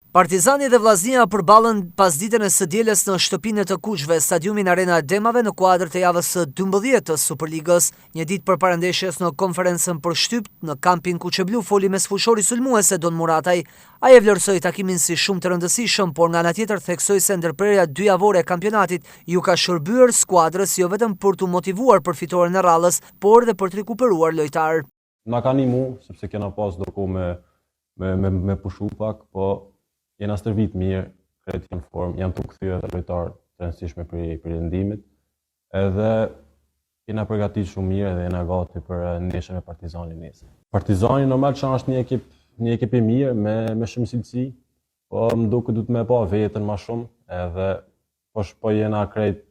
Partizani dhe Vllaznia përballen pasditën e së dielës në shtëpinë të Kuqve, stadiumin Arena e Demave në kuadër të javës së 12 të Superligës. Një ditë përpara ndeshjes në konferencën për shtyp në kampin Kuqeblu foli me sfushori sulmuese Don Murataj. Ai e vlerësoi takimin si shumë të rëndësishëm, por nga ana tjetër theksoi se ndërprerja 2 javore e kampionatit ju ka shërbyer skuadrës jo vetëm për t'u motivuar për fitoren e rallës, por edhe për të rikuperuar lojtar. Na ka nimu, sepse kena pas do me pushu pak, po jena stërvit mirë, kretë janë formë, janë të kthyer dhe lojtarë të rëndësishme për rendimit, edhe jena përgatit shumë mirë dhe jena gati për ndeshjen me Partizanin nesër. Partizani normal që është një ekip i mirë me shumë cilësi, po më duket duhet me pa veten më shumë, edhe po jena krejt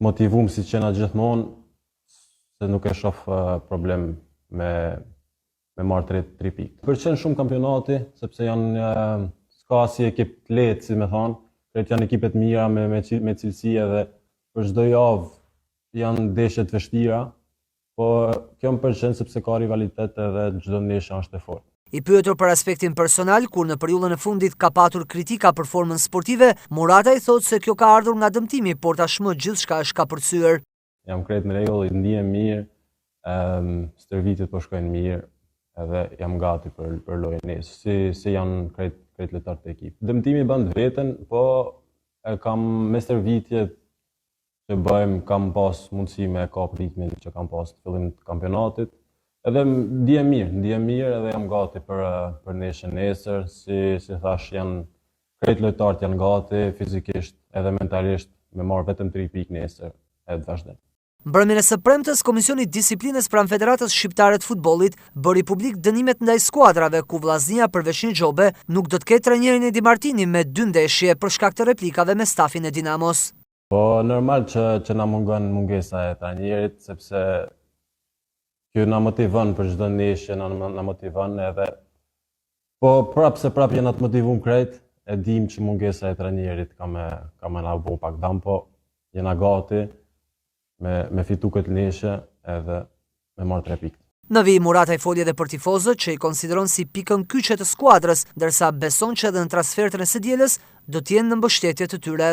motivuar si që jena gjithmonë, se nuk e shoh problem me marrë 3 pikë. Pëlqen shumë kampionati, sepse janë ka si ekip të lehtë, si me thonë, kretë janë ekipet mira me cilësi edhe për çdo javë janë ndeshje të vështira, po kjo më pëlqen sepse ka rivalitet edhe çdo ndeshje është e fortë. I pyetur për aspektin personal, kur në periudhën e fundit ka patur kritika për formën sportive, Murataj thotë se kjo ka ardhur nga dëmtimi, por tashmë gjithçka është kapërcyer. Jam krejt në rregull, ndihem mirë, stërvitjet po shkojnë mirë, edhe jam gati për lojën nesër, si janë krejt lojtar të ekip. Dëmtimi bën veten, po kam me stërvitjet që bëjmë, kam pas mundësi me kap ritmin që kam pas të fillim të kampionatit. Edhe ndihem mirë edhe jam gati për ndeshjen nesër, si thash janë krejt lojtarët janë gati fizikisht edhe mentalisht me marrë vetëm 3 pikë nesër edhe vazhdim. Mbrëmjen e së premtes, Komisioni Disiplinës pranë Federatës Shqiptare të Futbollit bëri publik dënimet ndaj skuadrave ku Vllaznia përveç një xhobe nuk do të ketë trajnerin Edi Martini me 2 ndeshje për shkak të replikave me stafin e Dinamos. Po normal që na mungon mungesa e trajnerit, sepse kjo na motivon për çdo ndeshje, na motivon edhe po prapë jena të motivuar krejt, e dim që mungesa e trajnerit ka me na bu pak dam, po jena gati me fitu këtë ndeshje edhe me marrë 3 pikë. Në vijim Murataj foli edhe për tifozët që i konsideron si pikën kyçe të skuadrës, ndërsa beson që edhe në transfertën e së dielës do të jenë në mbështetje të tyre.